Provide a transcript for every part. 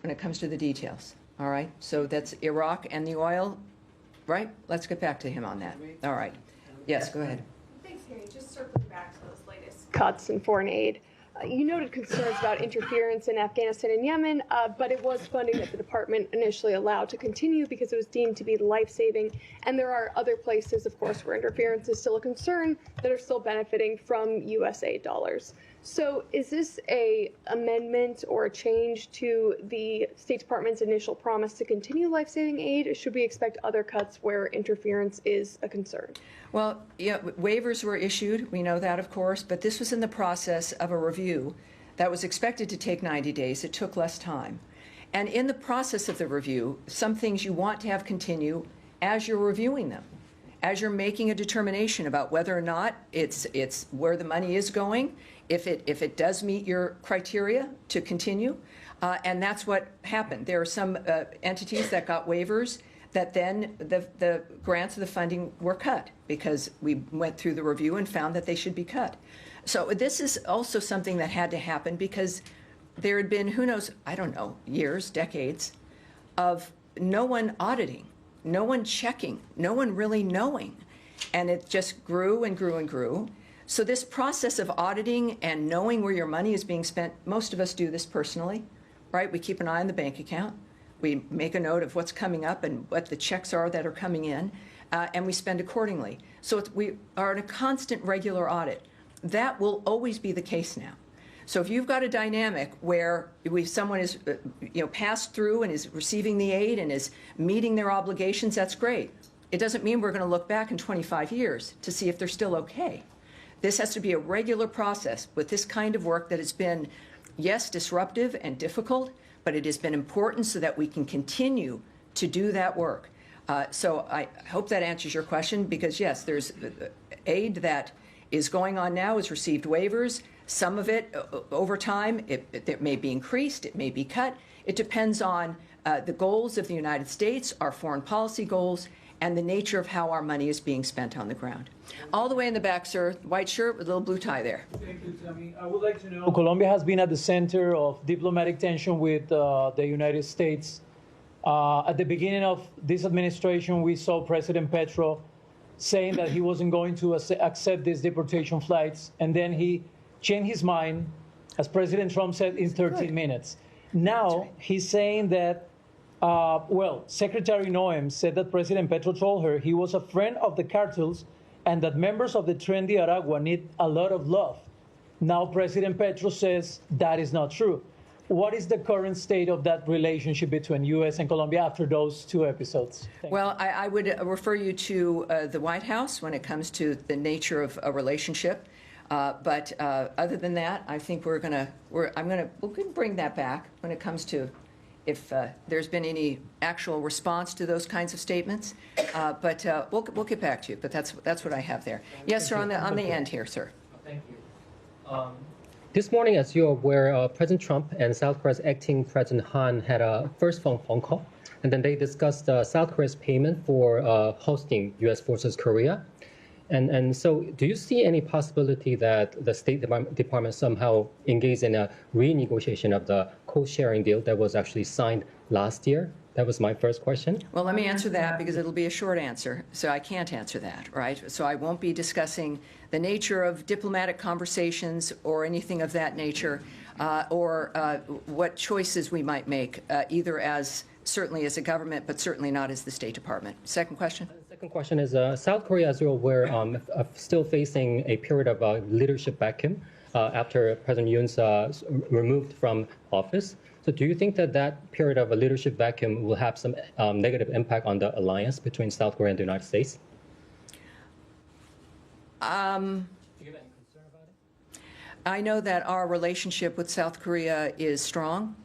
when it comes to the details. All right, so that's Iraq and the oil, right? Let's get back to him on that. All right. Yes, go ahead. Thanks, Harry. Just circling back to those latest cuts in foreign aid. You noted concerns about interference in Afghanistan and Yemen, but it was funding that the department initially allowed to continue because it was deemed to be life-saving. And there are other places, of course, where interference is still a concern that are still benefiting from U.S. aid dollars. So is this a amendment or a change to the State Department's initial promise to continue life-saving aid? Or should we expect other cuts where interference is a concern? Well, yeah, waivers were issued. We know that, of course, but this was in the process of a review that was expected to take 90 days. It took less time. And in the process of the review, some things you want to have continue as you're reviewing them, as you're making a determination about whether or not it's where the money is going, if it does meet your criteria to continue. And that's what happened. There are some entities that got waivers that then the grants of the funding were cut because we went through the review and found that they should be cut. So this is also something that had to happen because there had been, who knows, I don't know, years, decades of no one auditing, no one checking, no one really knowing. And it just grew and grew and grew. So this process of auditing and knowing where your money is being spent, most of us do this personally, right? We keep an eye on the bank account. We make a note of what's coming up and what the checks are that are coming in, and we spend accordingly. So we are in a constant regular audit. That will always be the case now. So if you've got a dynamic where someone is passed through and is receiving the aid and is meeting their obligations, that's great. It doesn't mean we're going to look back in 25 years to see if they're still okay. This has to be a regular process with this kind of work that has been, yes, disruptive and difficult, but it has been important so that we can continue to do that work. So I hope that answers your question because, yes, there's aid that is going on now, has received waivers. Some of it, over time, it may be increased, it may be cut. It depends on the goals of the United States, our foreign policy goals, and the nature of how our money is being spent on the ground. All the way in the back, sir, white shirt with a little blue tie there. Thank you, Tammy. I would like to know, Colombia has been at the center of diplomatic tension with the United States. At the beginning of this administration, we saw President Petro saying that he wasn't going to accept these deportation flights, and then he changed his mind, as President Trump said, in 13 minutes. Now he's saying that Secretary Noem said that President Petro told her he was a friend of the cartels and that members of the Tren de Aragua need a lot of love. Now President Petro says that is not true. What is the current state of that relationship between U.S. and Colombia after those two episodes? Well, I would refer you to the White House when it comes to the nature of a relationship. But other than that, I think we'll bring that back when it comes to if there's been any actual response to those kinds of statements. But we'll get back to you. But that's what I have there. Yes, sir. On the end here, sir. Thank you. This morning, as you're aware, President Trump and South Korea's acting President Han had a first phone call, and then they discussed South Korea's payment for hosting U.S. forces Korea. And so do you see any possibility that the State Department somehow engaged in a renegotiation of the co-sharing deal that was actually signed last year? That was my first question. Well, let me answer that because it'll be a short answer. So I can't answer that, right? So I won't be discussing the nature of diplomatic conversations or anything of that nature, or what choices we might make, either certainly as a government, but certainly not as the State Department. Second question? The second question is, South Korea, as you're aware, still facing a period of leadership vacuum after President Yoon's removed from office. So do you think that period of a leadership vacuum will have some negative impact on the alliance between South Korea and the United States? Do you have any concern about it? I know that our relationship with South Korea is strong.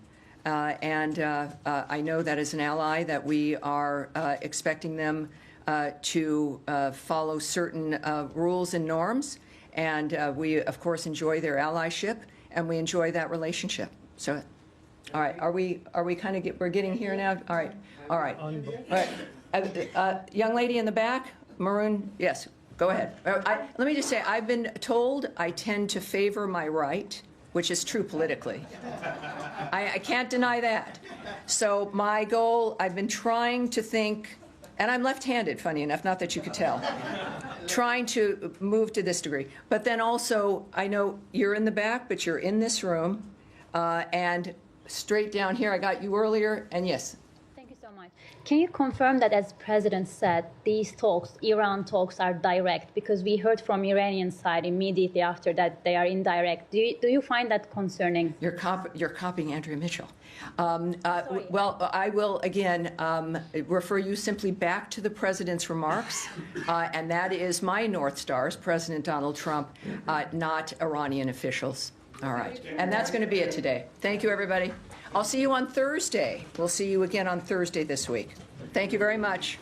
And I know that as an ally that we are expecting them to follow certain rules and norms. And we, of course, enjoy their allyship, and we enjoy that relationship. So, all right, are we kind of we're getting here now? All right, all right. All right. Young lady in the back, maroon, yes, go ahead. Let me just say, I've been told I tend to favor my right which is true politically. I can't deny that. So my goal, I've been trying to think, and I'm left-handed, funny enough, not that you could tell, trying to move to this degree. But then also, I know you're in the back, but you're in this room, and straight down here, I got you earlier, and yes. Thank you so much. Can you confirm that, as President said, these talks, Iran talks, are direct? Because we heard from Iranian side immediately after that they are indirect. Do you find that concerning? You're copying Andrea Mitchell. Well, I will, again, refer you simply back to the President's remarks, and that is my North Stars, President Donald Trump, not Iranian officials. All right. And that's going to be it today. Thank you, everybody. I'll see you on Thursday. We'll see you again on Thursday this week. Thank you very much.